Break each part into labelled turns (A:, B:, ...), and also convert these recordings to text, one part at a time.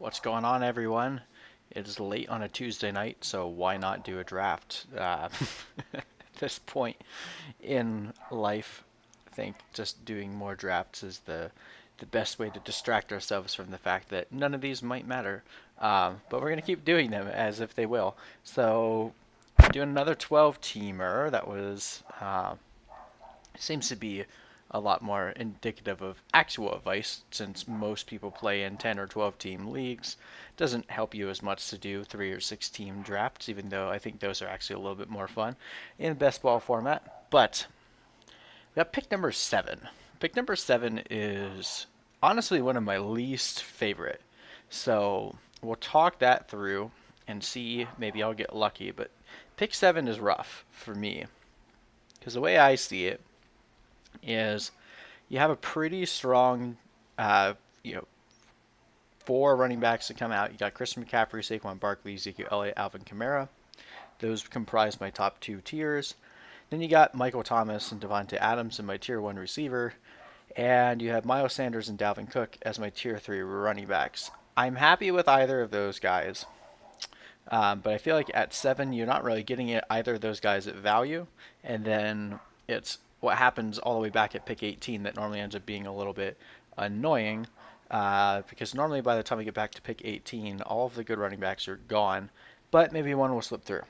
A: What's going on, everyone? It is late on a Tuesday night, so why not do a draft? At this point in life, I think just doing more drafts is the best way to distract ourselves from the fact that none of these might matter. But we're gonna keep doing them as if they will. So, doing another 12-teamer. That was seems to be a lot more indicative of actual advice since most people play in 10 or 12 team leagues. It doesn't help you as much to do 3 or 6 team drafts, even though I think those are actually a little bit more fun in best ball format. But we got pick number 7. Pick number 7 is honestly one of my least favorite. So we'll talk that through and see. Maybe I'll get lucky, but pick 7 is rough for me because the way I see it is you have a pretty strong, uh, you know, four running backs that come out. You got Christian McCaffrey, Saquon Barkley, Ezekiel Elliott, Alvin Kamara. Those comprise my top two tiers. Then you got Michael Thomas and Devontae Adams in my tier one receiver, and you have Miles Sanders and Dalvin Cook as my tier three running backs. I'm happy with either of those guys, but I feel like at 7 you're not really getting it either of those guys at value, and then it's what happens all the way back at pick 18 that normally ends up being a little bit annoying, because normally by the time we get back to pick 18, all of the good running backs are gone, but maybe one will slip through.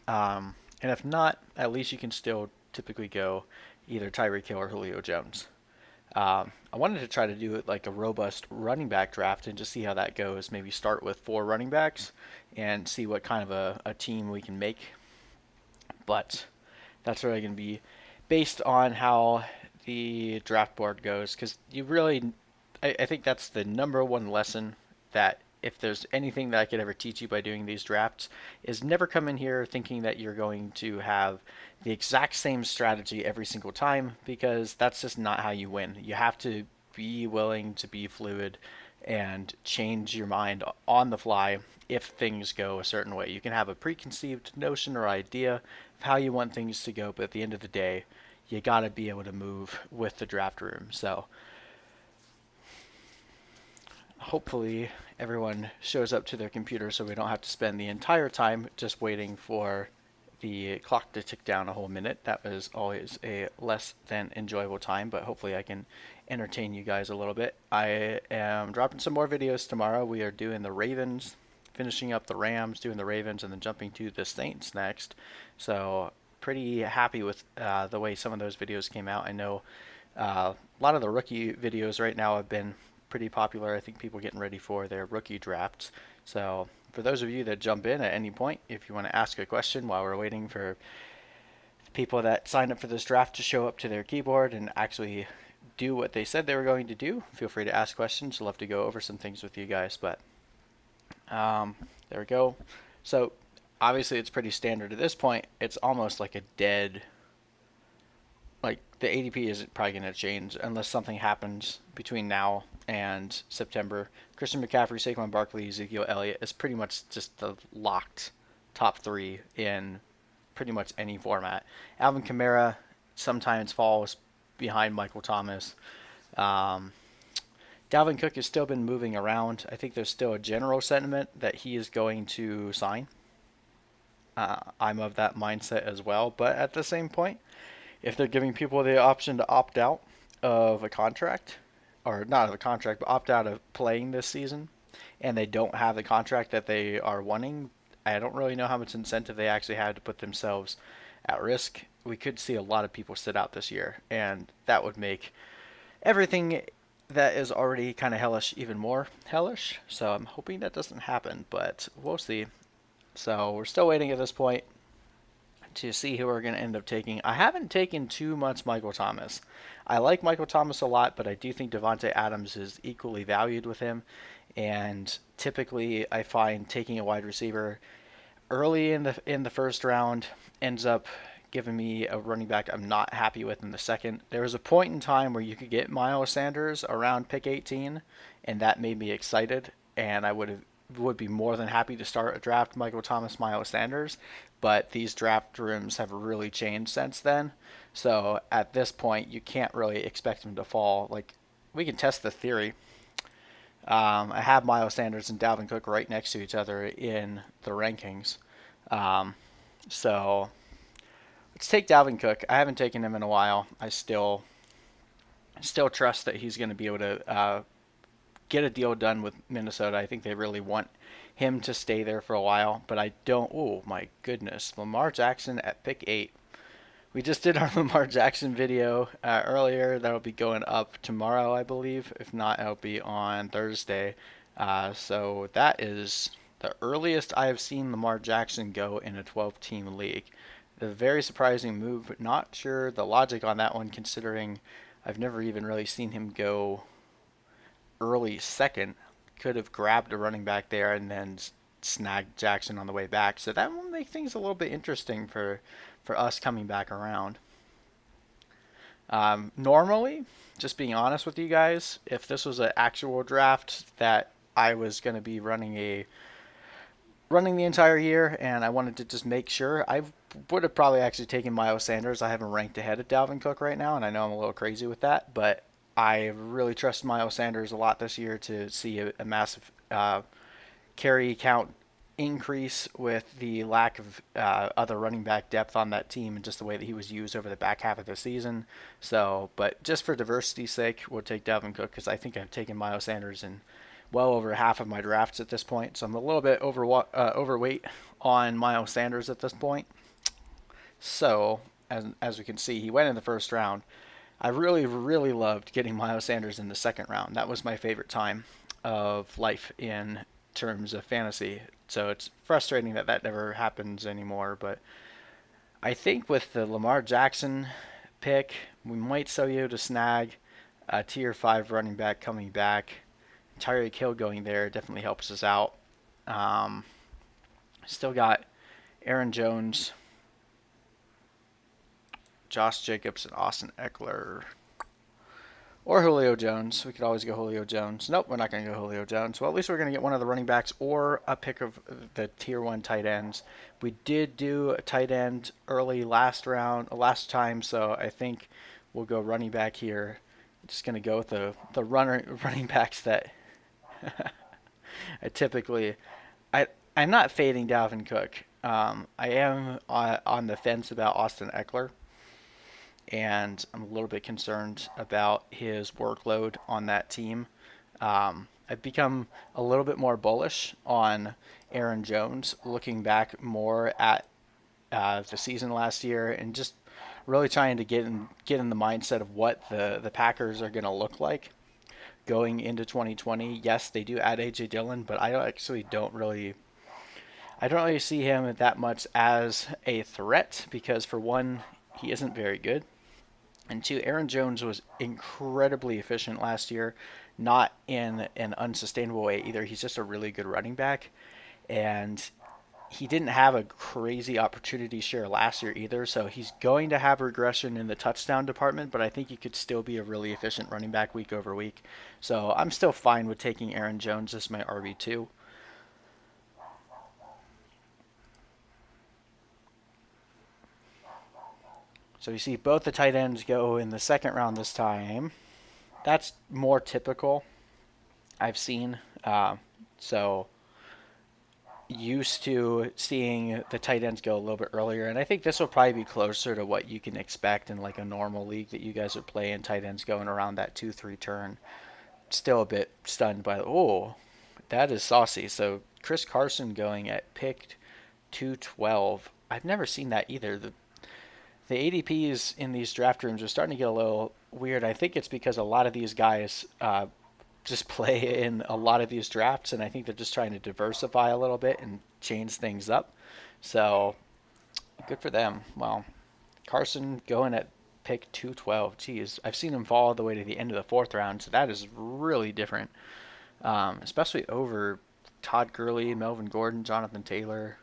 A: And if not, at least you can still typically go either Tyreek Hill or Julio Jones. I wanted to try to do it like a robust running back draft and just see how that goes. Maybe start with 4 running backs and see what kind of a team we can make. But that's really going to be based on how the draft board goes, because you really, I think that's the number one lesson, that if there's anything that I could ever teach you by doing these drafts, is never come in here thinking that you're going to have the exact same strategy every single time, because that's just not how you win. You have to be willing to be fluid and change your mind on the fly if things go a certain way. You can have a preconceived notion or idea of how you want things to go, but at the end of the day, you got to be able to move with the draft room. So hopefully everyone shows up to their computer so we don't have to spend the entire time just waiting for the clock to tick down a whole minute. That was always a less than enjoyable time, but hopefully I can entertain you guys a little bit. I am dropping some more videos tomorrow. We are doing the Ravens, finishing up the Rams, doing the Ravens, and then jumping to the Saints next. So pretty happy with the way some of those videos came out. I know a lot of the rookie videos right now have been pretty popular. I think people getting ready for their rookie drafts. So for those of you that jump in at any point, if you want to ask a question while we're waiting for people that signed up for this draft to show up to their keyboard and actually do what they said they were going to do, feel free to ask questions. I'd love to go over some things with you guys. But there we go. So obviously it's pretty standard at this point. It's almost like a dead, like the ADP isn't probably going to change unless something happens between now and September. Christian McCaffrey, Saquon Barkley, Ezekiel Elliott is pretty much just the locked top 3 in pretty much any format. Alvin Kamara sometimes falls behind Michael Thomas. Dalvin Cook has still been moving around. I think there's still a general sentiment that he is going to sign. I'm of that mindset as well, but at the same point, if they're giving people the option to opt out of a contract, or not of a contract, but opt out of playing this season, and they don't have the contract that they are wanting, I don't really know how much incentive they actually have to put themselves at risk. We could see a lot of people sit out this year, and that would make everything that is already kind of hellish even more hellish. So I'm hoping that doesn't happen, but we'll see. So we're still waiting at this point to see who we're going to end up taking. I haven't taken too much Michael Thomas. I like Michael Thomas a lot, but I do think Devontae Adams is equally valued with him. And typically, I find taking a wide receiver early in the first round ends up giving me a running back I'm not happy with in the second. There was a point in time where you could get Miles Sanders around pick 18, and that made me excited, and I would be more than happy to start a draft Michael Thomas, Miles Sanders, but these draft rooms have really changed since then. So at this point, you can't really expect him to fall. Like, we can test the theory. I have Miles Sanders and Dalvin Cook right next to each other in the rankings. Um, so let's take Dalvin Cook. I haven't taken him in a while. I still trust that he's going to be able to get a deal done with Minnesota. I think they really want him to stay there for a while, but I don't. Oh my goodness, Lamar Jackson at pick 8. We just did our Lamar Jackson video earlier. That'll be going up tomorrow, I believe. If not, it'll be on Thursday. So that is the earliest I have seen Lamar Jackson go in a 12-team league. A very surprising move. Not sure the logic on that one, considering I've never even really seen him go early second. Could have grabbed a running back there and then snagged Jackson on the way back. So that will make things a little bit interesting for us coming back around. Normally, just being honest with you guys, if this was an actual draft that I was going to be running the entire year and I wanted to just make sure, I would have probably actually taken Miles Sanders. I have him ranked ahead of Dalvin Cook right now, and I know I'm a little crazy with that, but I really trust Miles Sanders a lot this year to see a massive carry count increase with the lack of other running back depth on that team and just the way that he was used over the back half of the season. So, but just for diversity's sake, we'll take Dalvin Cook because I think I've taken Miles Sanders in well over half of my drafts at this point. So I'm a little bit overweight on Miles Sanders at this point. So, as we can see, he went in the first round. I really, really loved getting Miles Sanders in the second round. That was my favorite time of life in terms of fantasy. So it's frustrating that that never happens anymore. But I think with the Lamar Jackson pick, we might still be able to snag a tier 5 running back coming back. Tyreek Hill going there definitely helps us out. Still got Aaron Jones, Josh Jacobs, and Austin Eckler. Or Julio Jones. We could always go Julio Jones. Nope, we're not going to go Julio Jones. Well, at least we're going to get one of the running backs or a pick of the tier 1 tight ends. We did do a tight end early last time, so I think we'll go running back here. I'm just going to go with the running backs that I typically... I'm not fading Dalvin Cook. I am on the fence about Austin Eckler, and I'm a little bit concerned about his workload on that team. I've become a little bit more bullish on Aaron Jones, looking back more at the season last year and just really trying to get in the mindset of what the Packers are going to look like going into 2020. Yes, they do add AJ Dillon, but I don't really see him that much as a threat because, for one, he isn't very good. And two, Aaron Jones was incredibly efficient last year, not in an unsustainable way either. He's just a really good running back. And he didn't have a crazy opportunity share last year either, so he's going to have regression in the touchdown department, but I think he could still be a really efficient running back week over week. So I'm still fine with taking Aaron Jones as my RB2. So you see both the tight ends go in the second round this time. That's more typical I've seen. So used to seeing the tight ends go a little bit earlier, and I think this will probably be closer to what you can expect in like a normal league that you guys are playing, tight ends going around that 2-3 turn. Still a bit stunned by that is saucy. So Chris Carson going at pick 212. I've never seen that either. The ADPs in these draft rooms are starting to get a little weird. I think it's because a lot of these guys just play in a lot of these drafts, and I think they're just trying to diversify a little bit and change things up. So good for them. Well, Carson going at pick 212. Geez, I've seen him fall all the way to the end of the fourth round, so that is really different, especially over Todd Gurley, Melvin Gordon, Jonathan Taylor.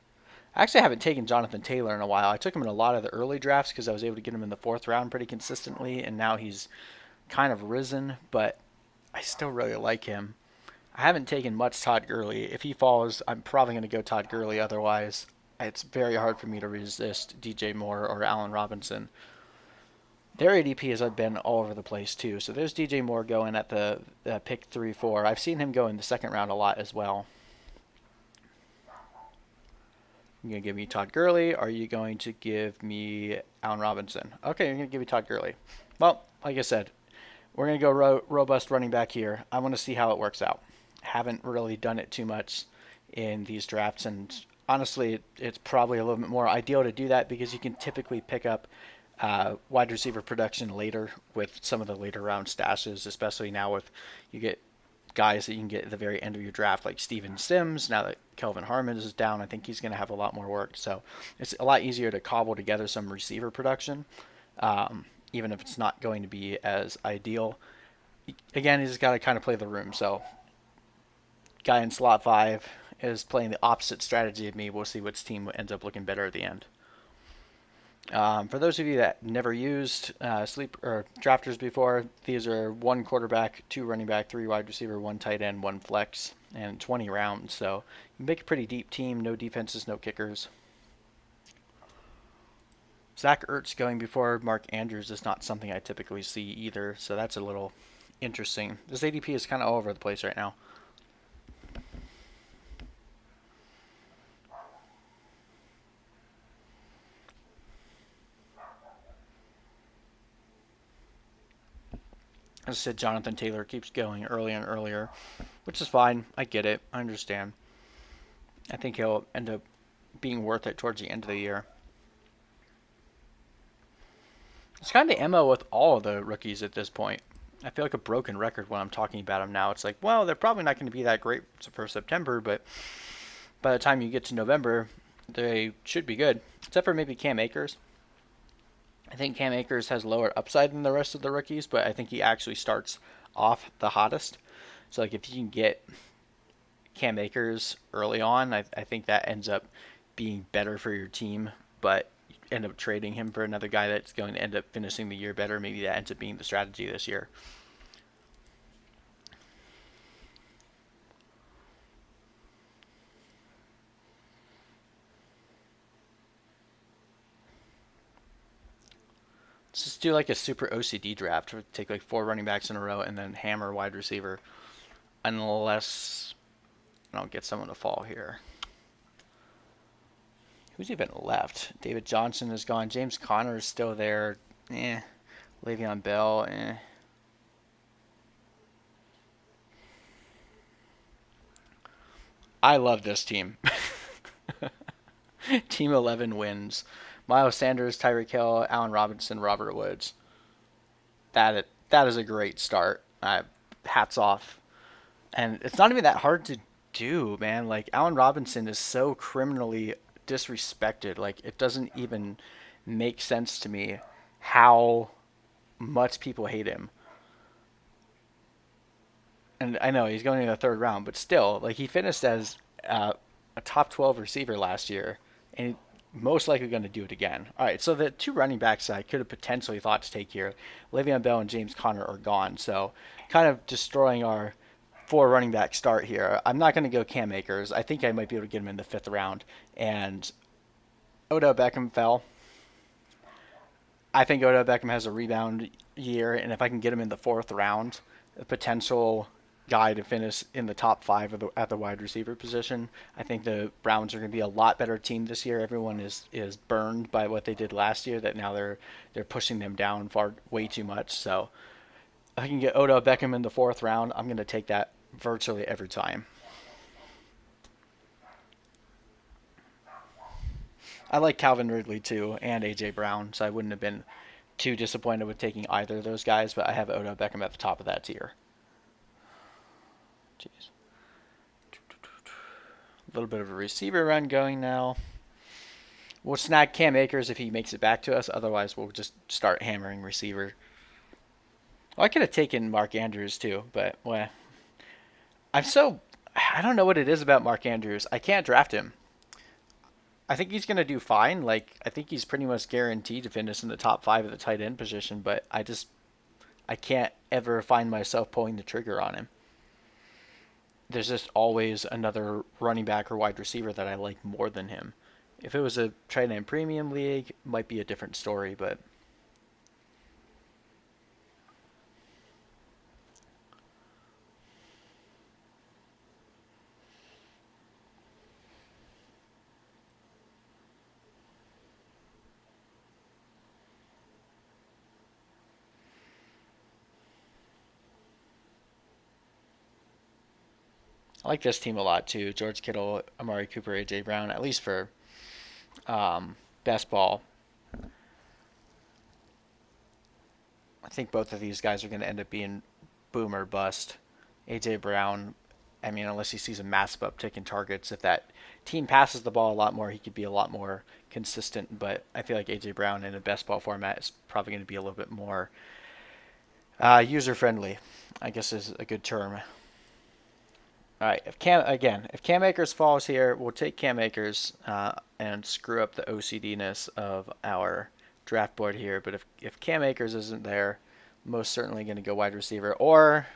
A: Actually, I haven't taken Jonathan Taylor in a while. I took him in a lot of the early drafts because I was able to get him in the fourth round pretty consistently, and now he's kind of risen, but I still really like him. I haven't taken much Todd Gurley. If he falls, I'm probably going to go Todd Gurley. Otherwise, it's very hard for me to resist DJ Moore or Allen Robinson. Their ADP has been all over the place too. So there's DJ Moore going at the pick 3-4. I've seen him go in the second round a lot as well. You gonna give me Todd Gurley? Or are you going to give me Allen Robinson? Okay, you're gonna give me Todd Gurley. Well, like I said, we're gonna go robust running back here. I want to see how it works out. Haven't really done it too much in these drafts, and honestly, it's probably a little bit more ideal to do that because you can typically pick up wide receiver production later with some of the later round stashes, especially now with you get guys that you can get at the very end of your draft, like Steven Sims. Now that Kelvin Harmon is down, I think he's going to have a lot more work. So it's a lot easier to cobble together some receiver production, even if it's not going to be as ideal. Again, he's got to kind of play the room. So guy in slot 5 is playing the opposite strategy of me. We'll see which team ends up looking better at the end. For those of you that never used sleep or drafters before, these are 1 quarterback, 2 running back, 3 wide receiver, 1 tight end, 1 flex, and 20 rounds. So you make a pretty deep team. No defenses, no kickers. Zach Ertz going before Mark Andrews is not something I typically see either, so that's a little interesting. This ADP is kind of all over the place right now. As I said, Jonathan Taylor keeps going earlier and earlier, which is fine. I get it. I understand. I think he'll end up being worth it towards the end of the year. It's kind of the MO with all of the rookies at this point. I feel like a broken record when I'm talking about them now. It's like, well, they're probably not going to be that great for September, but by the time you get to November, they should be good. Except for maybe Cam Akers. I think Cam Akers has lower upside than the rest of the rookies, but I think he actually starts off the hottest. So like if you can get Cam Akers early on, I think that ends up being better for your team, but you end up trading him for another guy that's going to end up finishing the year better. Maybe that ends up being the strategy this year. Let's just do like a super OCD draft. Take like 4 running backs in a row and then hammer wide receiver. Unless I don't get someone to fall here. Who's even left? David Johnson is gone. James Conner is still there. Le'Veon Bell. I love this team. Team 11 wins. Miles Sanders, Tyreek Hill, Allen Robinson, Robert Woods. That is a great start. Hats off. And it's not even that hard to do, man. Like Allen Robinson is so criminally disrespected. Like it doesn't even make sense to me how much people hate him. And I know he's going in the 3rd round, but still, like he finished as a top 12 receiver last year, and most likely going to do it again. All right, so the 2 running backs I could have potentially thought to take here, Le'Veon Bell and James Conner, are gone. So kind of destroying our 4 running back start here. I'm not going to go Cam Akers. I think I might be able to get him in the 5th round. And Odell Beckham fell. I think Odell Beckham has a rebound year, and if I can get him in the 4th round, a potential guy to finish in the top 5 at the wide receiver position. I think the Browns are going to be a lot better team this year. Everyone is burned by what they did last year. That now they're pushing them down far way too much. So if I can get Odell Beckham in the 4th round, I'm going to take that virtually every time. I like Calvin Ridley too and AJ Brown, so I wouldn't have been too disappointed with taking either of those guys. But I have Odell Beckham at the top of that tier. Jeez. A little bit of a receiver run going now. We'll snag Cam Akers if he makes it back to us. Otherwise, we'll just start hammering receiver. Well, I could have taken Mark Andrews too, but well, I don't know what it is about Mark Andrews. I can't draft him. I think he's gonna do fine. Like I think he's pretty much guaranteed to finish in the top 5 of the tight end position, but I can't ever find myself pulling the trigger on him. There's just always another running back or wide receiver that I like more than him. If it was a tight end premium league, it might be a different story, but I like this team a lot too. George Kittle, Amari Cooper, AJ Brown, at least for best ball. I think both of these guys are going to end up being boom or bust. AJ Brown, I mean, unless he sees a massive uptick in targets, if that team passes the ball a lot more, he could be a lot more consistent. But I feel like AJ Brown in a best ball format is probably going to be a little bit more user friendly, I guess is a good term. All right, if Cam Akers falls here, we'll take Cam Akers and screw up the OCD-ness of our draft board here. But if Cam Akers isn't there, most certainly going to go wide receiver, or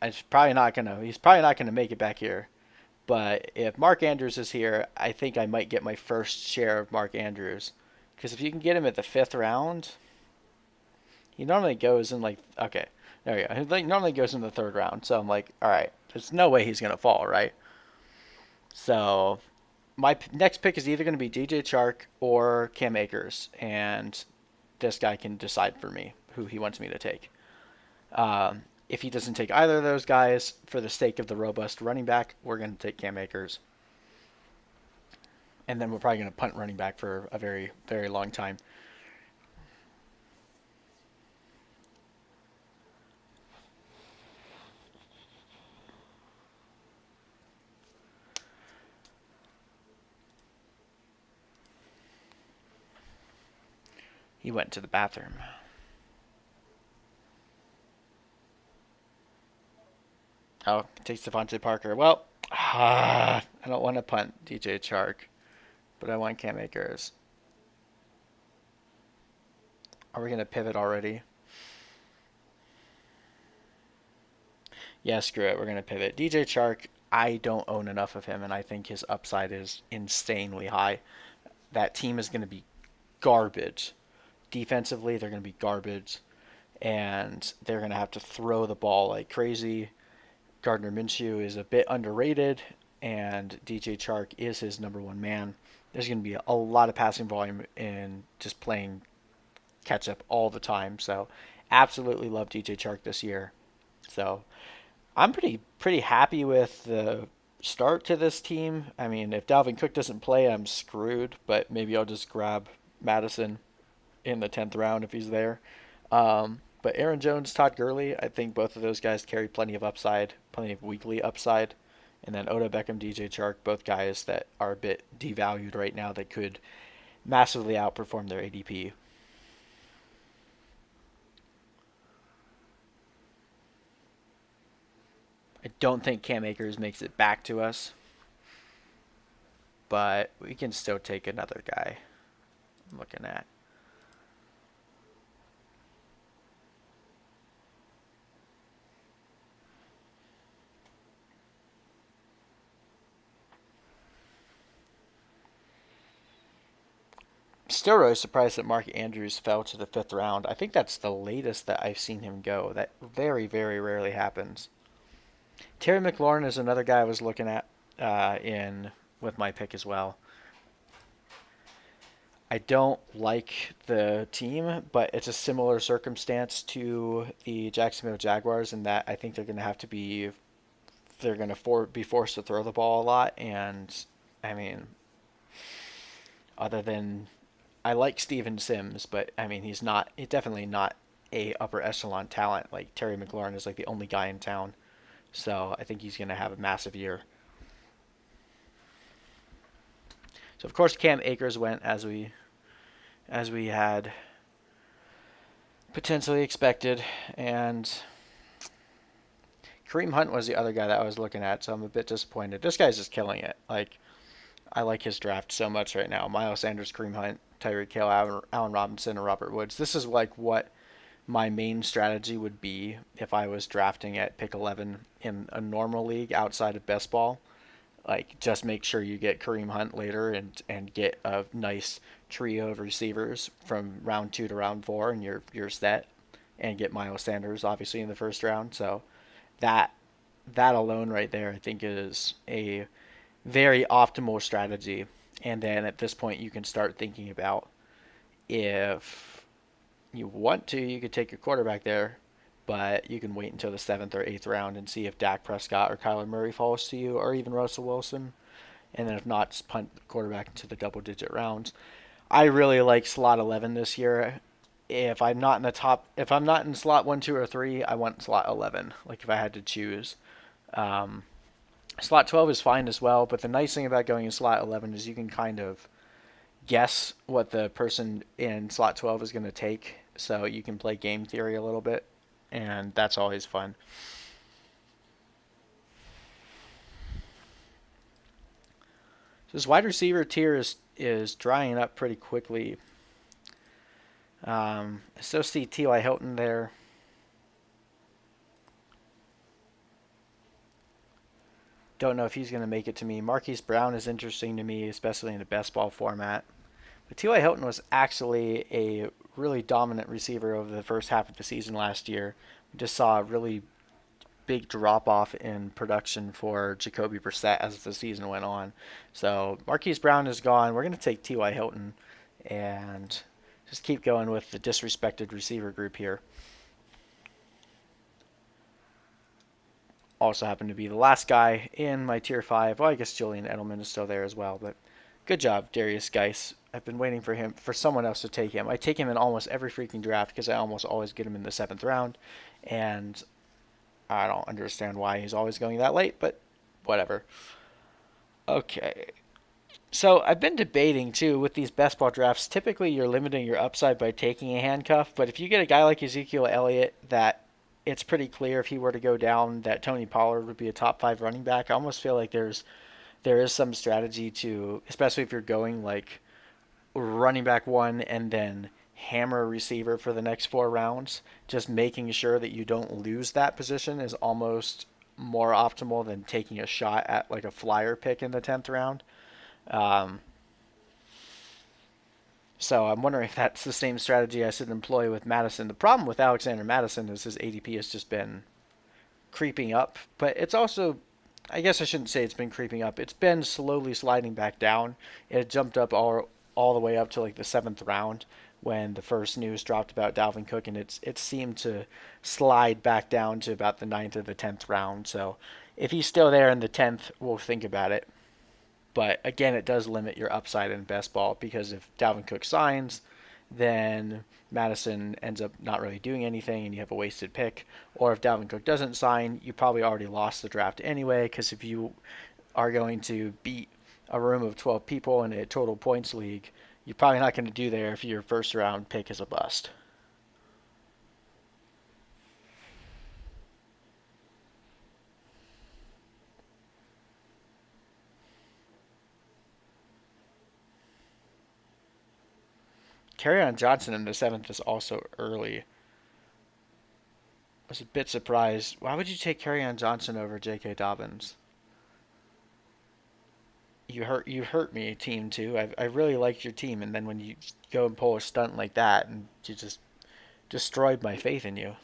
A: he's probably not gonna make it back here. But if Mark Andrews is here, I think I might get my first share of Mark Andrews, because if you can get him at the 5th round, he normally goes in like, okay, there you go. He like normally goes in the 3rd round. So I'm like, all right, there's no way he's gonna fall, right? So my next pick is either going to be DJ Chark or Cam Akers, and this guy can decide for me who he wants me to take. If he doesn't take either of those guys, for the sake of the robust running back, we're going to take Cam Akers. And then we're probably going to punt running back for a very, very long time. He went to the bathroom. Oh, takes Devontae Parker. Well, I don't want to punt DJ Chark, but I want Cam Akers. Are we going to pivot already? Yeah, screw it. We're going to pivot. DJ Chark, I don't own enough of him, and I think his upside is insanely high. That team is going to be garbage. Defensively, they're going to be garbage, and they're going to have to throw the ball like crazy. Gardner Minshew is a bit underrated, and DJ Chark is his number one man. There's going to be a lot of passing volume and just playing catch up all the time. So, absolutely love DJ Chark this year. So, I'm pretty happy with the start to this team. I mean, if Dalvin Cook doesn't play, I'm screwed. But maybe I'll just grab Madison in the 10th round if he's there. But Aaron Jones, Todd Gurley, I think both of those guys carry plenty of upside, plenty of weekly upside. And then Odell Beckham, DJ Chark, both guys that are a bit devalued right now that could massively outperform their ADP. I don't think Cam Akers makes it back to us, but we can still take another guy. I'm looking at. Still really surprised that Mark Andrews fell to the 5th round. I think that's the latest that I've seen him go. That very, very rarely happens. Terry McLaurin is another guy I was looking at in with my pick as well. I don't like the team, but it's a similar circumstance to the Jacksonville Jaguars in that I think they're going to be forced to throw the ball a lot. And I mean, other than I like Steven Sims, but I mean he's definitely not a upper echelon talent. Like Terry McLaurin is like the only guy in town, so I think he's going to have a massive year. So of course Cam Akers went as we had potentially expected, and Kareem Hunt was the other guy that I was looking at, so I'm a bit disappointed. This guy's just killing it. Like I like his draft so much right now. Miles Sanders, Kareem Hunt, Tyreek Hill, Allen Robinson, and Robert Woods. This is like what my main strategy would be if I was drafting at pick 11 in a normal league outside of best ball. Like just make sure you get Kareem Hunt later and get a nice trio of receivers from round 2 to round 4, and you're set. And get Miles Sanders obviously in the 1st round. So that that alone right there I think is a very optimal strategy. And then at this point, you can start thinking about if you want to, you could take your quarterback there. but you can wait until the 7th or 8th round and see if Dak Prescott or Kyler Murray falls to you, or even Russell Wilson. And then if not, just punt the quarterback into the double-digit rounds. I really like slot 11 this year. If I'm not in slot 1, 2, or 3, I want slot 11. Like if I had to choose. Um, Slot 12 is fine as well, but the nice thing about going in slot 11 is you can kind of guess what the person in slot 12 is going to take, so you can play game theory a little bit, and that's always fun. This wide receiver tier is drying up pretty quickly. I still see T.Y. Hilton there. Don't know if he's going to make it to me. Marquise Brown is interesting to me, especially in a best ball format. But T.Y. Hilton was actually a really dominant receiver over the first half of the season last year. We just saw a really big drop off in production for Jacoby Brissett as the season went on. So Marquise Brown is gone. We're going to take T.Y. Hilton and just keep going with the disrespected receiver group here. Also happened to be the last guy in my tier 5. Well, I guess Julian Edelman is still there as well, but good job, Darius Geis. I've been waiting for someone else to take him. I take him in almost every freaking draft because I almost always get him in the 7th round, and I don't understand why he's always going that late, but whatever. Okay. So I've been debating too with these best ball drafts. Typically, you're limiting your upside by taking a handcuff, but if you get a guy like Ezekiel Elliott that it's pretty clear if he were to go down that Tony Pollard would be a top 5 running back, I almost feel like there is some strategy to, especially if you're going like running back 1 and then hammer a receiver for the next 4 rounds, just making sure that you don't lose that position is almost more optimal than taking a shot at like a flyer pick in the 10th round. Um, so I'm wondering if that's the same strategy I should employ with Madison. The problem with Alexander Madison is his ADP has just been creeping up, but it's also, I guess I shouldn't say it's been creeping up. It's been slowly sliding back down. It jumped up all the way up to like the 7th round when the first news dropped about Dalvin Cook, and it seemed to slide back down to about the 9th or the 10th round. So if he's still there in the 10th, we'll think about it. But again, it does limit your upside in best ball because if Dalvin Cook signs, then Madison ends up not really doing anything and you have a wasted pick. Or if Dalvin Cook doesn't sign, you probably already lost the draft anyway because if you are going to beat a room of 12 people in a total points league, you're probably not going to do there if your first round pick is a bust. Kerryon Johnson in the 7th is also early. I was a bit surprised. Why would you take Kerryon Johnson over J.K. Dobbins? You hurt me, team two. I really liked your team, and then when you go and pull a stunt like that, and you just destroyed my faith in you.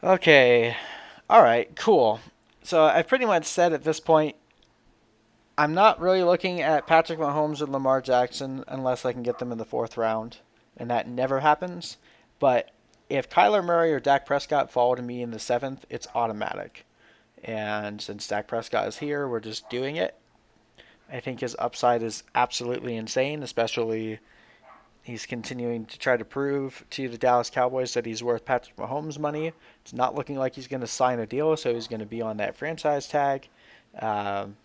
A: Okay, all right, cool. So I've pretty much said at this point, I'm not really looking at Patrick Mahomes or Lamar Jackson unless I can get them in the 4th round, and that never happens. But if Kyler Murray or Dak Prescott fall to me in the 7th, it's automatic. And since Dak Prescott is here, we're just doing it. I think his upside is absolutely insane, especially he's continuing to try to prove to the Dallas Cowboys that he's worth Patrick Mahomes' money. It's not looking like he's going to sign a deal, so he's going to be on that franchise tag. Um,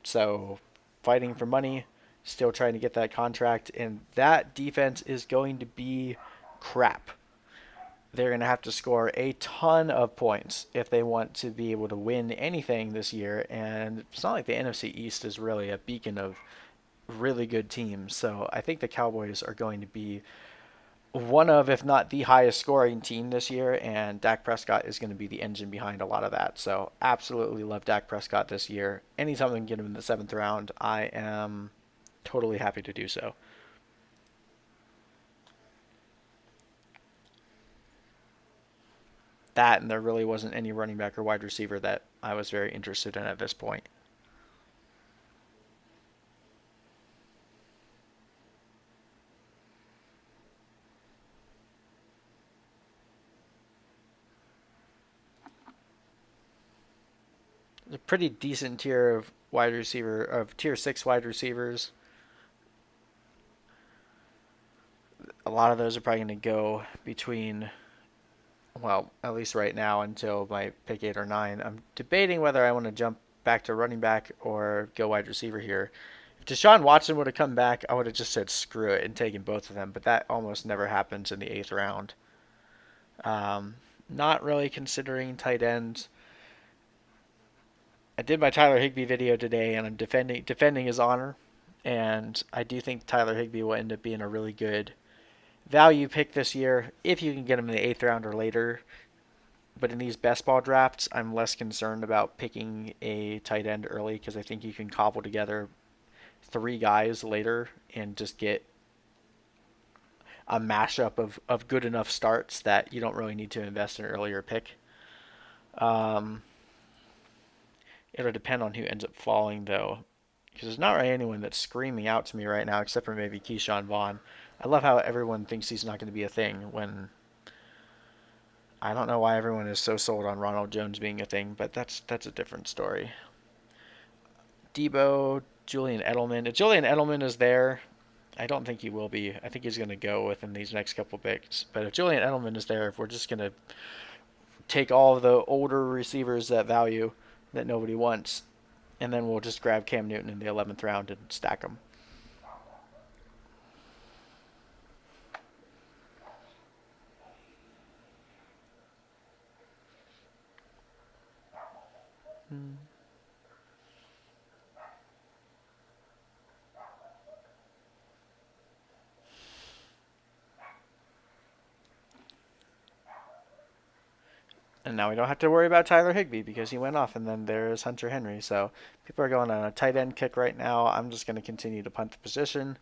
A: so fighting for money, still trying to get that contract, and that defense is going to be crap. They're going to have to score a ton of points if they want to be able to win anything this year, and it's not like the NFC East is really a beacon of really good teams. So I think the Cowboys are going to be one of, if not the highest scoring team this year, and Dak Prescott is going to be the engine behind a lot of that. So absolutely love Dak Prescott this year. Anytime I can get him in the 7th round, I am Totally happy to do so. That, and there really wasn't any running back or wide receiver that I was very interested in at this point. A pretty decent tier of wide receiver, of tier 6 wide receivers. A lot of those are probably going to go between, well, at least right now until my pick 8 or 9. I'm debating whether I want to jump back to running back or go wide receiver here. If Deshaun Watson would have come back, I would have just said screw it and taken both of them, but that almost never happens in the 8th round. Not really considering tight ends. I did my Tyler Higbee video today, and I'm defending his honor, and I do think Tyler Higbee will end up being a really good value pick this year if you can get him in the 8th round or later. But in these best ball drafts, I'm less concerned about picking a tight end early because I think you can cobble together 3 guys later and just get a mashup of good enough starts that you don't really need to invest in an earlier pick. Um, it'll depend on who ends up falling, though, because there's not really anyone that's screaming out to me right now except for maybe Keyshawn Vaughn. I love how everyone thinks he's not going to be a thing when I don't know why everyone is so sold on Ronald Jones being a thing, but that's a different story. Debo, Julian Edelman. If Julian Edelman is there, I don't think he will be. I think he's going to go within these next couple picks. But if Julian Edelman is there, if we're just going to take all of the older receivers that value that nobody wants, and then we'll just grab Cam Newton in the 11th round and stack them. And now we don't have to worry about Tyler Higbee because he went off, and then there's Hunter Henry. So people are going on a tight end kick right now. I'm just going to continue to punt the position.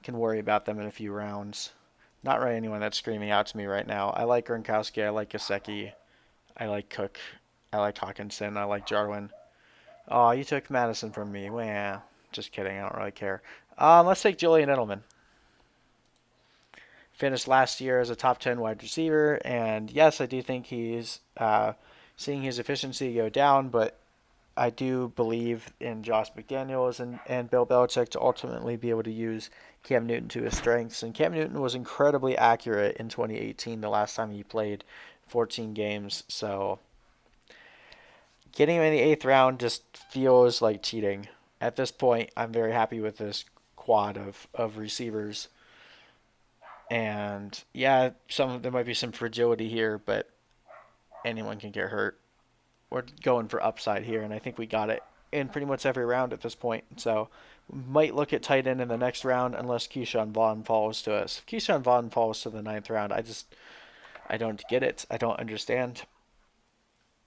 A: Can worry about them in a few rounds. Not really anyone that's screaming out to me right now. I like Gronkowski. I like Gesicki. I like Cook. I like Hawkinson. I like Jarwin. Oh, you took Madison from me. Well, just kidding. I don't really care. Let's take Julian Edelman. Finished last year as a top 10 wide receiver, and yes, I do think he's seeing his efficiency go down, but I do believe in Josh McDaniels and Bill Belichick to ultimately be able to use Cam Newton to his strengths. And Cam Newton was incredibly accurate in 2018, the last time he played 14 games. So getting him in the 8th round just feels like cheating. At this point, I'm very happy with this quad of receivers. And yeah, there might be some fragility here, but anyone can get hurt. We're going for upside here, and I think we got it in pretty much every round at this point. So we might look at tight end in the next round unless Keyshawn Vaughn falls to us. If Keyshawn Vaughn falls to the 9th round, I don't get it. I don't understand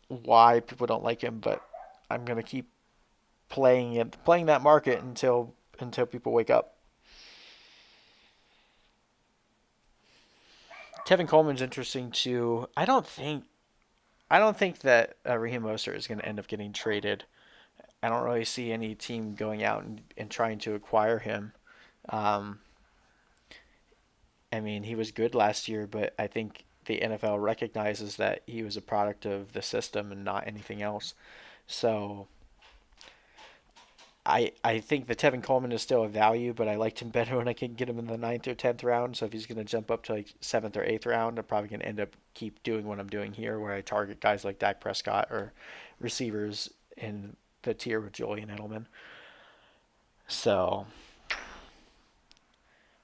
A: why people don't like him, but I'm gonna keep playing that market until people wake up. Tevin Coleman's interesting too. I don't think that Raheem Mostert is going to end up getting traded. I don't really see any team going out and trying to acquire him. Um, I mean, he was good last year, but I think the NFL recognizes that he was a product of the system and not anything else. So I think that Tevin Coleman is still a value, but I liked him better when I could get him in the 9th or 10th round. So if he's going to jump up to like 7th or 8th round, I'm probably going to end up keep doing what I'm doing here, where I target guys like Dak Prescott or receivers in the tier with Julian Edelman. So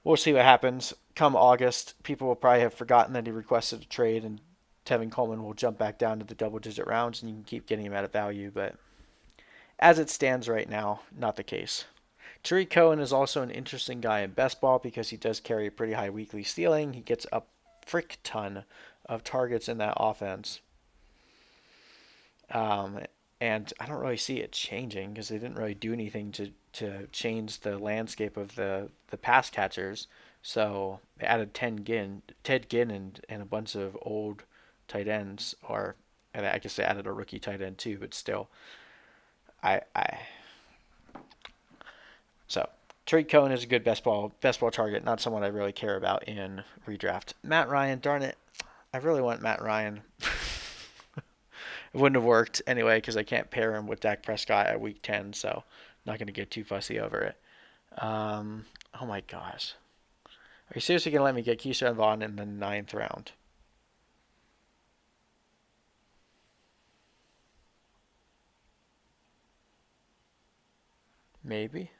A: we'll see what happens. Come August, people will probably have forgotten that he requested a trade, and Tevin Coleman will jump back down to the double-digit rounds, and you can keep getting him at a value. But as it stands right now, not the case. Tariq Cohen is also an interesting guy in best ball because he does carry a pretty high weekly ceiling. He gets a frick ton of targets in that offense. Um, and I don't really see it changing because they didn't really do anything to change the landscape of the pass catchers. So they added Ted Ginn, and a bunch of old tight ends, or and I guess they added a rookie tight end too. But still, I so Tariq Cohen is a good best ball target, not someone I really care about in redraft. Matt Ryan, darn it, I really want Matt Ryan. It wouldn't have worked anyway because I can't pair him with Dak Prescott at week 10, so I'm not going to get too fussy over it. Oh my gosh. Are you seriously going to let me get Keyshawn Vaughn in the ninth round? Maybe.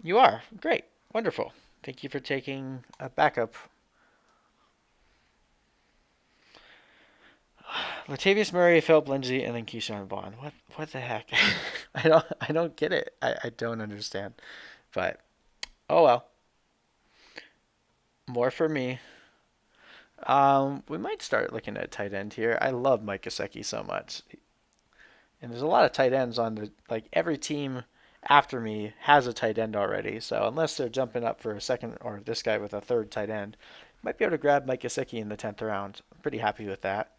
A: You are. Great. Wonderful. Thank you for taking a backup. Latavius Murray, Philip Lindsay, and then Keyshawn Vaughn. What the heck? I don't get it. I don't understand. But oh well. More for me. We might start looking at tight end here. I love Mike Gesicki so much. And there's a lot of tight ends on the like every team after me has a tight end already. So unless they're jumping up for a second or this guy with a third tight end, might be able to grab Mike Gesicki in the 10th round. I'm pretty happy with that.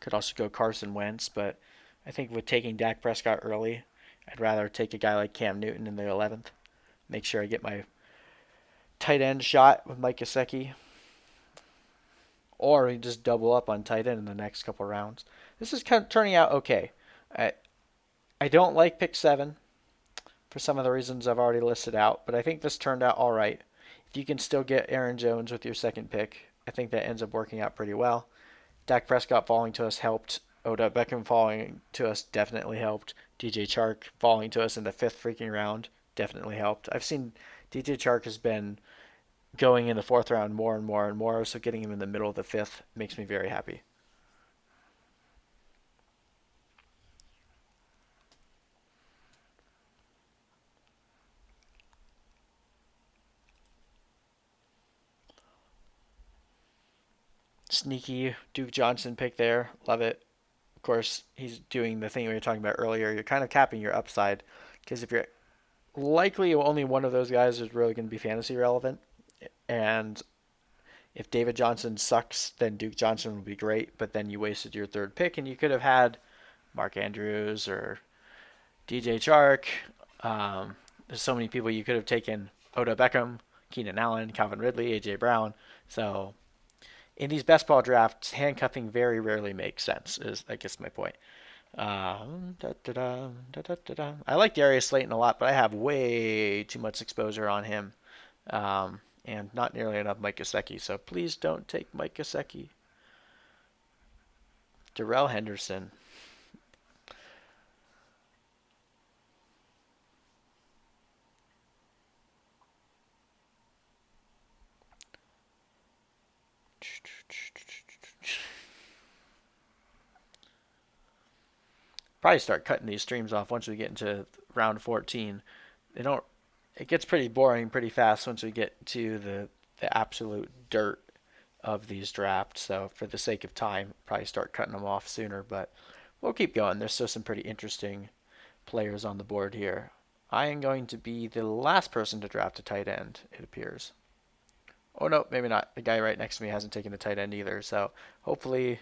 A: Could also go Carson Wentz, but I think with taking Dak Prescott early, I'd rather take a guy like Cam Newton in the 11th. Make sure I get my tight end shot with Mike Gesicki, or we just double up on tight end in the next couple rounds. This is kind of turning out okay. I I don't like pick 7 for some of the reasons I've already listed out, but I think this turned out all right. If you can still get Aaron Jones with your second pick, I think that ends up working out pretty well. Dak Prescott falling to us helped. Odell Beckham falling to us definitely helped. DJ Chark falling to us in the fifth freaking round definitely helped. I've seen DJ Chark has been going in the fourth round more and more and more, so getting him in the middle of the fifth makes me very happy. Sneaky Duke Johnson pick there. Love it. Of course, he's doing the thing we were talking about earlier. You're kind of capping your upside because if you're likely only one of those guys is really going to be fantasy relevant, and if David Johnson sucks, then Duke Johnson would be great, but then you wasted your third pick, and you could have had Mark Andrews or DJ Chark. There's so many people you could have taken: Odell Beckham, Keenan Allen, Calvin Ridley, AJ Brown. So in these best ball drafts, handcuffing very rarely makes sense. Is I guess my point. I like Darius Slayton a lot, but I have way too much exposure on him, and not nearly enough Mike Gesicki. So please don't take Mike Gesicki. Darrell Henderson. Probably start cutting these streams off once we get into round 14. They don't. It gets pretty boring pretty fast once we get to the absolute dirt of these drafts. So for the sake of time, probably start cutting them off sooner. But we'll keep going. There's still some pretty interesting players on the board here. I am going to be the last person to draft a tight end, it appears. Oh no, maybe not. The guy right next to me hasn't taken a tight end either. So hopefully,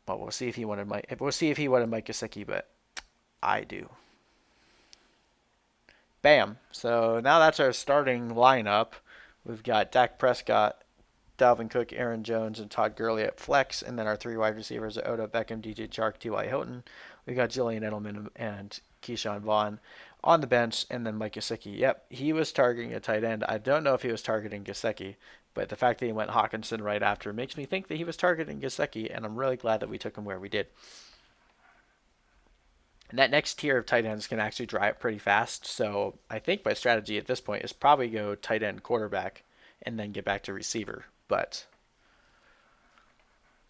A: well, we'll see if he wanted Mike Gesicki, but I do. Bam. So now that's our starting lineup. We've got Dak Prescott, Dalvin Cook, Aaron Jones, and Todd Gurley at flex, and then our three wide receivers are Odell Beckham, DJ Chark, T.Y. Hilton. We've got Julian Edelman and Keyshawn Vaughn on the bench, and then Mike Gesicki. Yep, he was targeting a tight end. I don't know if he was targeting Gesicki, but the fact that he went Hawkinson right after makes me think that he was targeting Gesicki, and I'm really glad that we took him where we did. And that next tier of tight ends can actually dry up pretty fast. So I think my strategy at this point is probably go tight end, quarterback, and then get back to receiver. But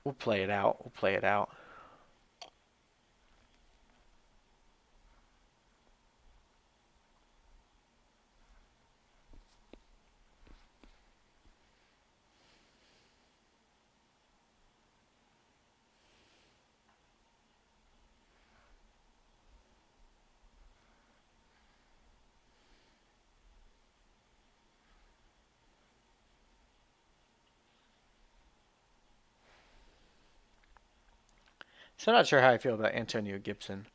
A: we'll play it out. We'll play it out. So I'm not sure how I feel about Antonio Gibson.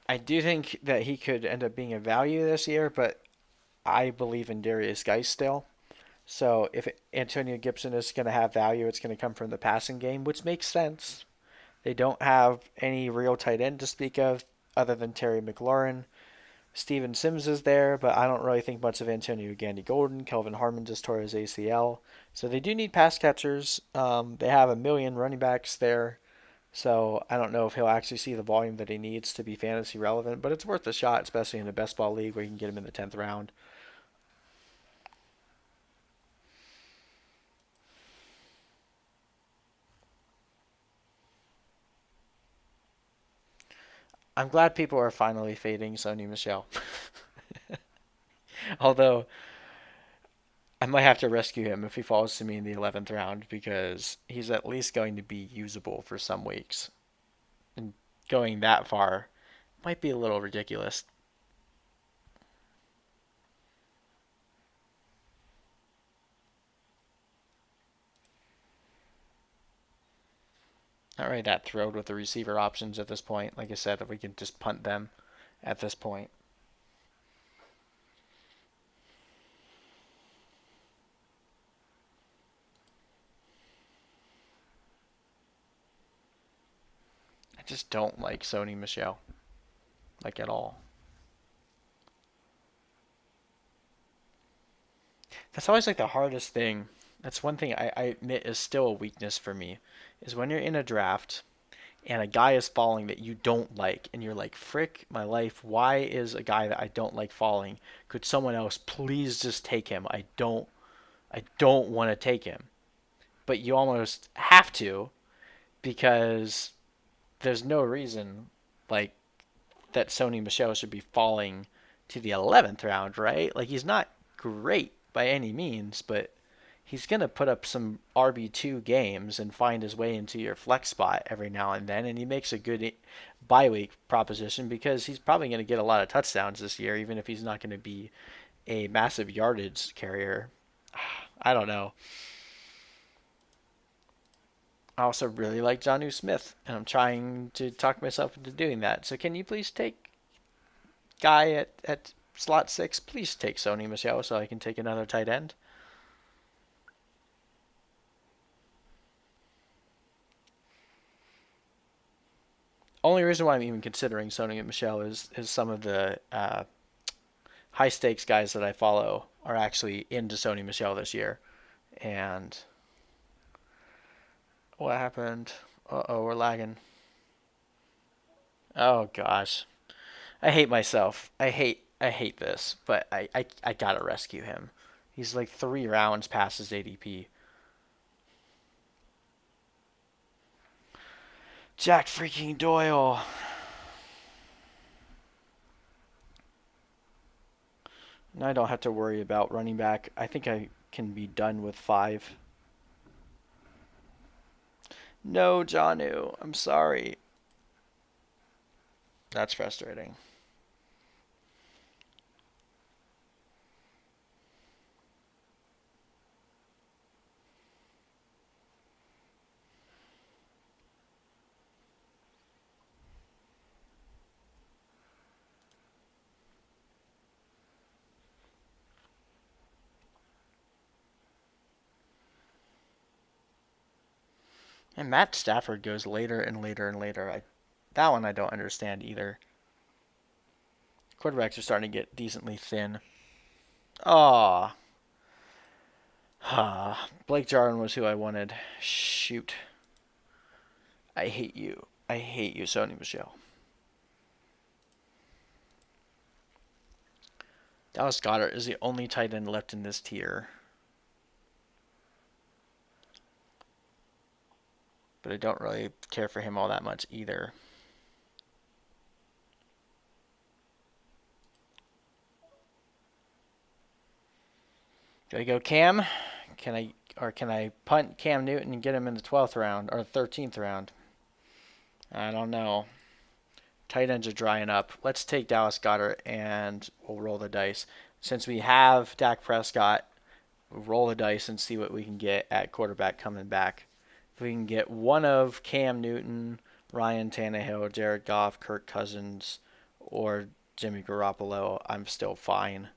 A: I do think that he could end up being a value this year, but I believe in Darius Geis still. So if Antonio Gibson is going to have value, it's going to come from the passing game, which makes sense. They don't have any real tight end to speak of other than Terry McLaurin. Steven Sims is there, but I don't really think much of Antonio Gandy Golden. Kelvin Harmon just tore his ACL. So they do need pass catchers. They have a million running backs there. So I don't know if he'll actually see the volume that he needs to be fantasy relevant, but it's worth a shot, especially in a best ball league where you can get him in the 10th round. I'm glad people are finally fading Sony Michel. Although I might have to rescue him if he falls to me in the 11th round because he's at least going to be usable for some weeks. And going that far might be a little ridiculous. Not really that thrilled with the receiver options at this point. Like I said, if we can just punt them at this point. I just don't like Sony Michel, like at all. That's always like the hardest thing. That's one thing I admit is still a weakness for me, is when you're in a draft and a guy is falling that you don't like, and you're like, frick my life, why is a guy that I don't like falling? Could someone else please just take him? I don't want to take him. But you almost have to because there's no reason like that Sony Michel should be falling to the 11th round, right? Like he's not great by any means, but he's going to put up some RB2 games and find his way into your flex spot every now and then. And he makes a good bye week proposition because he's probably going to get a lot of touchdowns this year, even if he's not going to be a massive yardage carrier. I don't know. I also really like Jonnu Smith, and I'm trying to talk myself into doing that. So can you please take guy at slot 6? Please take Sony Michel so I can take another tight end. Only reason why I'm even considering Sony and Michelle is some of the high stakes guys that I follow are actually into Sony Michelle this year. And what happened? Uh oh, we're lagging. Oh gosh, I hate myself. I hate this, but I gotta rescue him. He's like 3 rounds past his ADP. Jack freaking Doyle. Now I don't have to worry about running back. I think I can be done with 5. No, Janu. I'm sorry. That's frustrating. And Matt Stafford goes later and later and later. That one I don't understand either. Quarterbacks are starting to get decently thin. Aw. Blake Jarwin was who I wanted. Shoot. I hate you. I hate you, Sony Michelle. Dallas Goedert is the only tight end left in this tier, but I don't really care for him all that much either. Do I go Cam? Can I punt Cam Newton and get him in the 12th round or the 13th round? I don't know. Tight ends are drying up. Let's take Dallas Goedert and we'll roll the dice. Since we have Dak Prescott, we'll roll the dice and see what we can get at quarterback coming back. If we can get one of Cam Newton, Ryan Tannehill, Jared Goff, Kirk Cousins, or Jimmy Garoppolo, I'm still fine.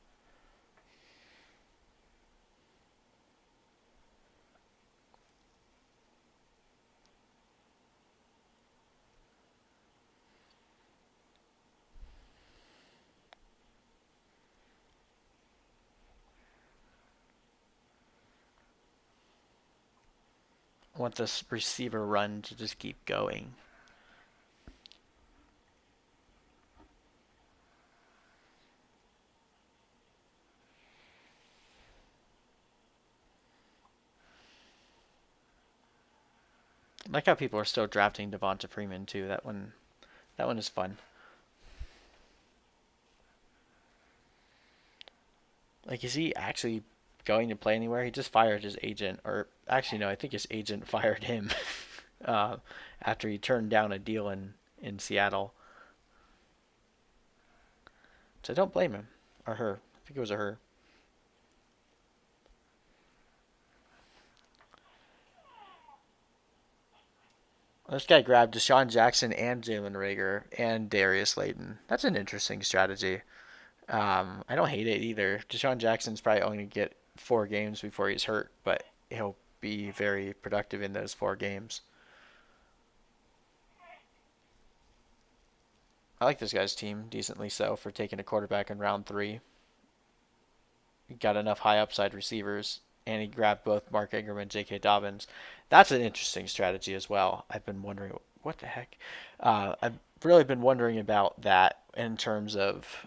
A: I want this receiver run to just keep going. I like how people are still drafting Devonta Freeman too. That one is fun. Like, is he actually going to play anywhere? He just fired his agent, or actually, no, I think his agent fired him uh, after he turned down a deal in Seattle. So I don't blame him or her. I think it was a her. This guy grabbed Deshaun Jackson and Jalen Rager and Darius Slayton. That's an interesting strategy. I don't hate it either. Deshaun Jackson's probably only going to get 4 games before he's hurt, but he'll be very productive in those 4 games. I like this guy's team decently so for taking a quarterback in round 3. He got enough high upside receivers, and he grabbed both Mark Ingram and J.K. Dobbins. That's an interesting strategy as well. I've been wondering what the heck. I've really been wondering about that in terms of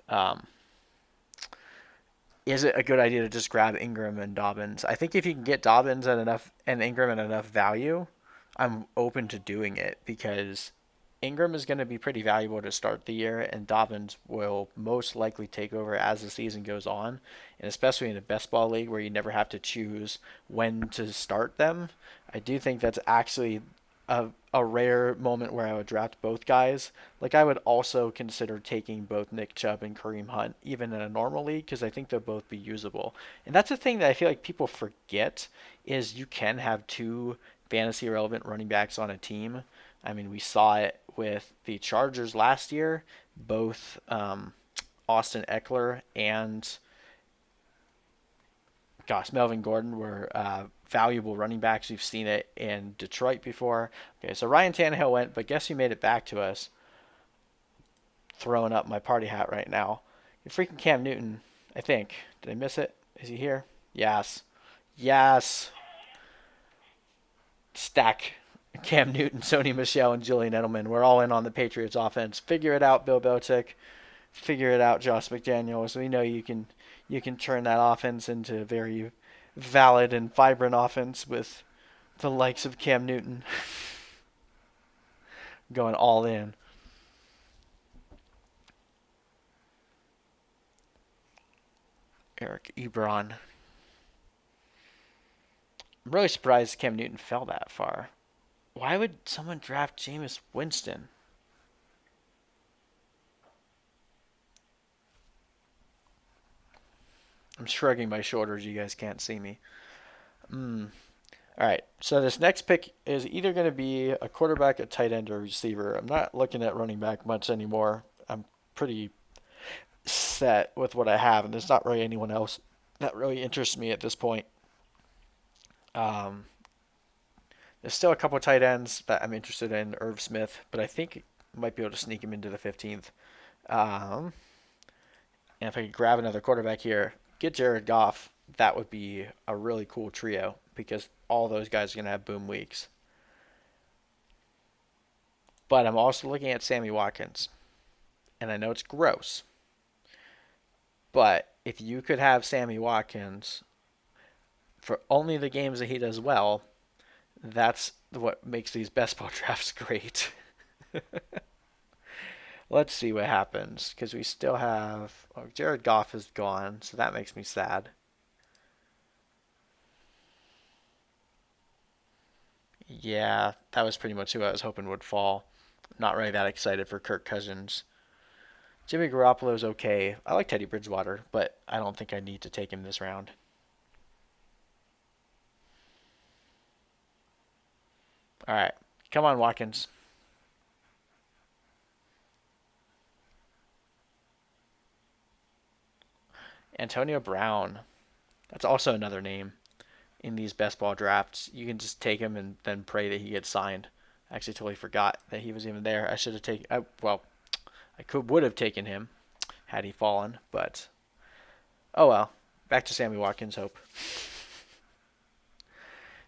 A: is it a good idea to just grab Ingram and Dobbins? I think if you can get Dobbins at enough and Ingram at enough value, I'm open to doing it because Ingram is going to be pretty valuable to start the year, and Dobbins will most likely take over as the season goes on. And especially in a best ball league where you never have to choose when to start them, I do think that's actually a rare moment where I would draft both guys. Like, I would also consider taking both Nick Chubb and Kareem Hunt, even in a normal league, because I think they'll both be usable. And that's the thing that I feel like people forget is you can have two fantasy relevant running backs on a team. I mean, we saw it with the Chargers last year. Both Austin Eckler and Melvin Gordon were valuable running backs. We've seen it in Detroit before. Okay, so Ryan Tannehill went, but guess who made it back to us? Throwing up my party hat right now. You're freaking Cam Newton, I think. Did I miss it? Is he here? Yes. Yes. Stack Cam Newton, Sony Michel, and Julian Edelman. We're all in on the Patriots offense. Figure it out, Bill Belichick. Figure it out, Josh McDaniels. We know you can turn that offense into a very valid and vibrant offense with the likes of Cam Newton going all in. Eric Ebron. I'm really surprised Cam Newton fell that far. Why would someone draft Jameis Winston? I'm shrugging my shoulders. You guys can't see me. All right. So this next pick is either going to be a quarterback, a tight end, or a receiver. I'm not looking at running back much anymore. I'm pretty set with what I have, and there's not really anyone else that really interests me at this point. Um, there's still a couple of tight ends that I'm interested in, Irv Smith, but I think I might be able to sneak him into the 15th. Um, and if I could grab another quarterback here, get Jared Goff, that would be a really cool trio because all those guys are going to have boom weeks. But I'm also looking at Sammy Watkins, and I know it's gross, but if you could have Sammy Watkins for only the games that he does well, that's what makes these best ball drafts great. Let's see what happens because we still have Jared Goff is gone, so that makes me sad. Yeah, that was pretty much who I was hoping would fall. Not really that excited for Kirk Cousins. Jimmy Garoppolo's okay. I like Teddy Bridgewater, but I don't think I need to take him this round. All right, come on, Watkins. Antonio Brown. That's also another name in these best ball drafts. You can just take him and then pray that he gets signed. I actually totally forgot that he was even there. I should have taken. Well, I would have taken him had he fallen, but oh well. Back to Sammy Watkins. Hope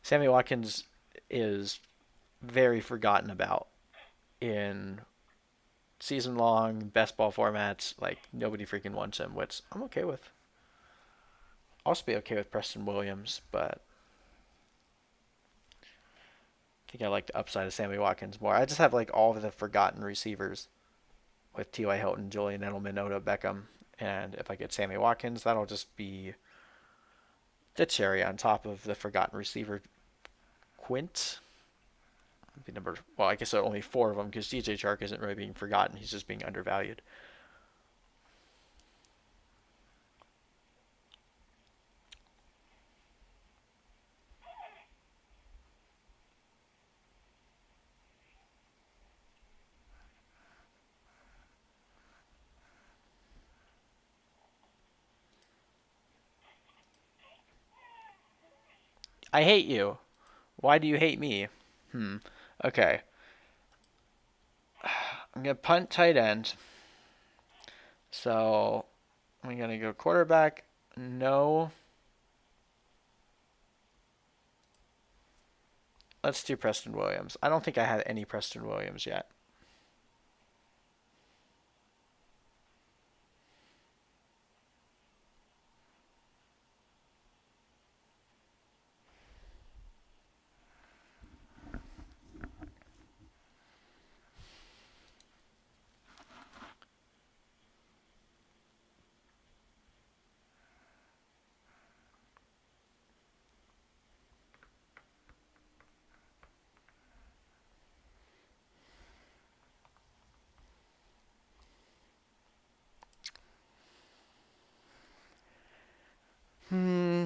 A: Sammy Watkins is very forgotten about in season long best ball formats. Like nobody freaking wants him, which I'm okay with. Also be okay with Preston Williams, but I think I like the upside of Sammy Watkins more. I just have like all of the forgotten receivers with T.Y. Hilton, Julian Edelman, Odell Beckham, and if I get Sammy Watkins, that'll just be the cherry on top of the forgotten receiver Quint. Be number well, I guess only four of them because DJ Chark isn't really being forgotten; he's just being undervalued. I hate you. Why do you hate me? Hmm. Okay. I'm gonna punt tight end. So I'm gonna go quarterback. No. Let's do Preston Williams. I don't think I have any Preston Williams yet. Hmm.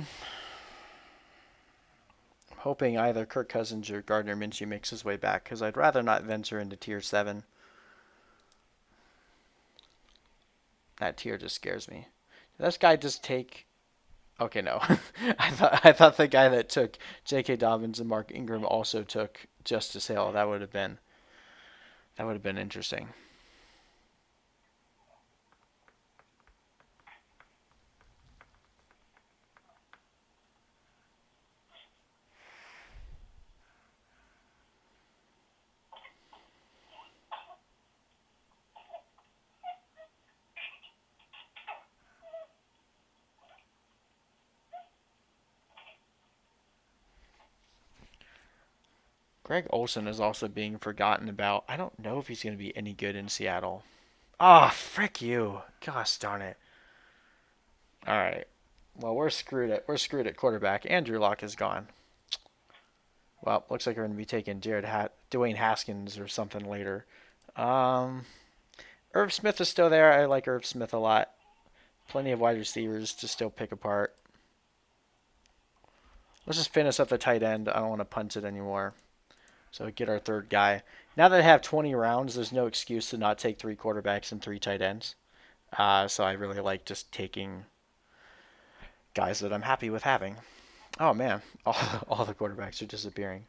A: I'm hoping either Kirk Cousins or Gardner Minshew makes his way back because I'd rather not venture into tier 7. That tier just scares me. Did this guy just take. Okay, no. I thought the guy that took J.K. Dobbins and Mark Ingram also took Justice Hill. That would have been interesting. Greg Olson is also being forgotten about. I don't know if he's going to be any good in Seattle. Ah, oh, frick you. Gosh darn it. All right. Well, we're screwed at quarterback. Andrew Luck is gone. Well, looks like we're going to be taking Dwayne Haskins or something later. Um, Irv Smith is still there. I like Irv Smith a lot. Plenty of wide receivers to still pick apart. Let's just finish up the tight end. I don't want to punt it anymore. So get our third guy. Now that I have 20 rounds, there's no excuse to not take 3 quarterbacks and 3 tight ends. So I really like just taking guys that I'm happy with having. Oh man, all the quarterbacks are disappearing.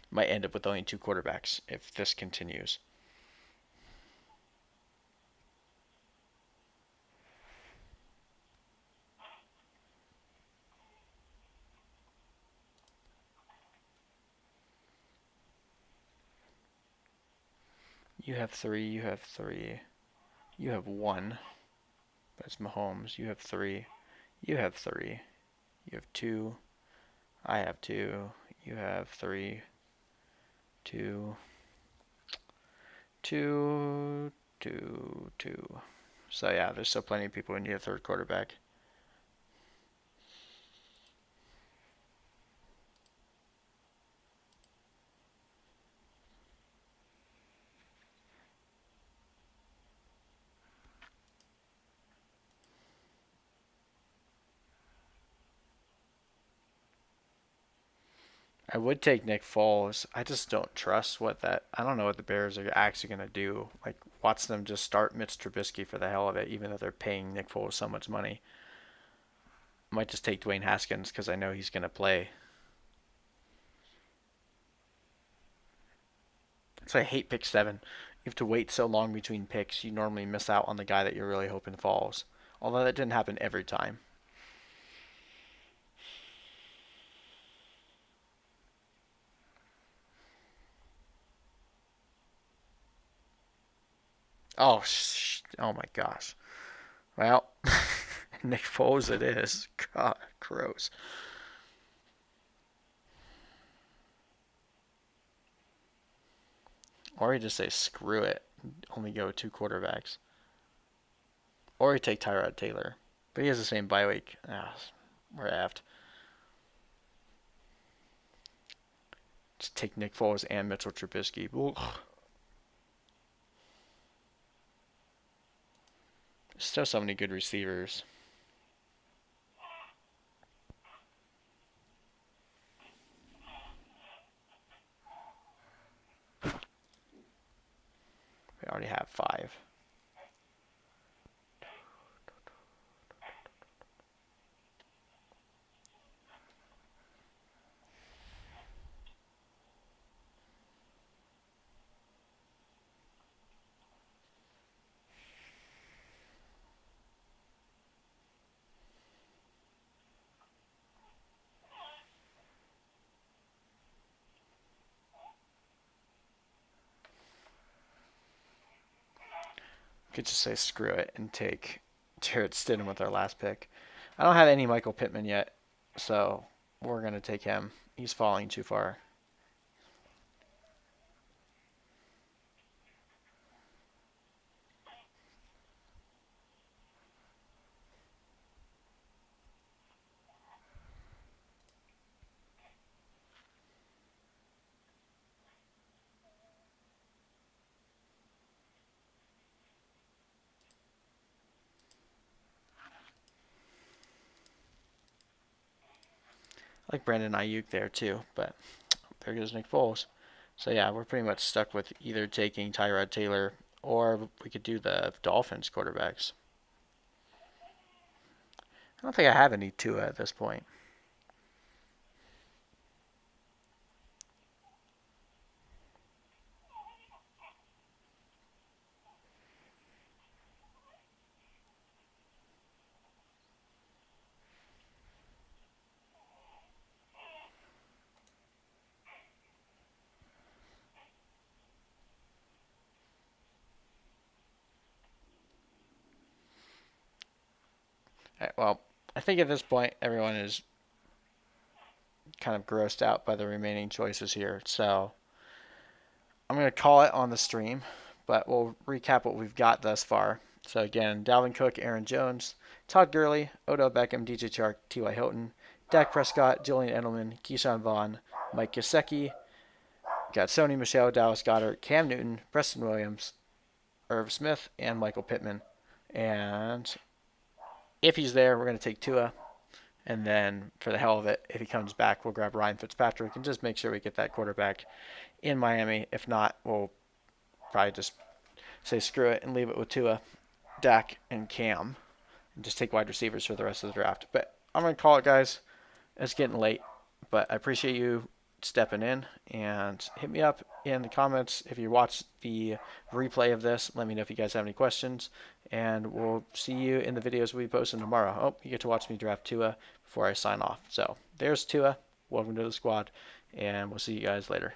A: Might end up with only 2 quarterbacks if this continues. You have 3, you have 3. You have 1. That's Mahomes. You have 3. You have 3. You have 2. I have 2. You have 3. 2. 2. 2. 2. So yeah, there's still plenty of people who need a third quarterback. I would take Nick Foles. I just don't trust I don't know what the Bears are actually going to do. Like, watch them just start Mitch Trubisky for the hell of it, even though they're paying Nick Foles so much money. I might just take Dwayne Haskins because I know he's going to play. So I hate pick 7. You have to wait so long between picks. You normally miss out on the guy that you're really hoping falls. Although that didn't happen every time. Oh my gosh. Well, Nick Foles it is. God, gross. Or you just say screw it, only go with 2 quarterbacks. Or you take Tyrod Taylor, but he has the same bye week. We're aft. Just take Nick Foles and Mitchell Trubisky. Ugh. There's still so many good receivers. We already have 5. Could just say screw it and take Jarrett Stidham with our last pick. I don't have any Michael Pittman yet, so we're going to take him. He's falling too far. I like Brandon Ayuk there too, but there goes Nick Foles. So yeah, we're pretty much stuck with either taking Tyrod Taylor or we could do the Dolphins quarterbacks. I don't think I have any Tua at this point. Well, I think at this point everyone is kind of grossed out by the remaining choices here. So I'm going to call it on the stream, but we'll recap what we've got thus far. So again, Dalvin Cook, Aaron Jones, Todd Gurley, Odell Beckham, DJ Chark, T.Y. Hilton, Dak Prescott, Julian Edelman, Keyshawn Vaughn, Mike Gesicki, got Sony Michel, Dallas Goedert, Cam Newton, Preston Williams, Irv Smith, and Michael Pittman. And if he's there, we're going to take Tua. And then, for the hell of it, if he comes back, we'll grab Ryan Fitzpatrick and just make sure we get that quarterback in Miami. If not, we'll probably just say screw it and leave it with Tua, Dak, and Cam. And just take wide receivers for the rest of the draft. But I'm going to call it, guys. It's getting late. But I appreciate you stepping in. And hit me up in the comments if you watch the replay of this. Let me know if you guys have any questions. And we'll see you in the videos we post tomorrow. Oh, you get to watch me draft Tua before I sign off. So there's Tua. Welcome to the squad. And we'll see you guys later.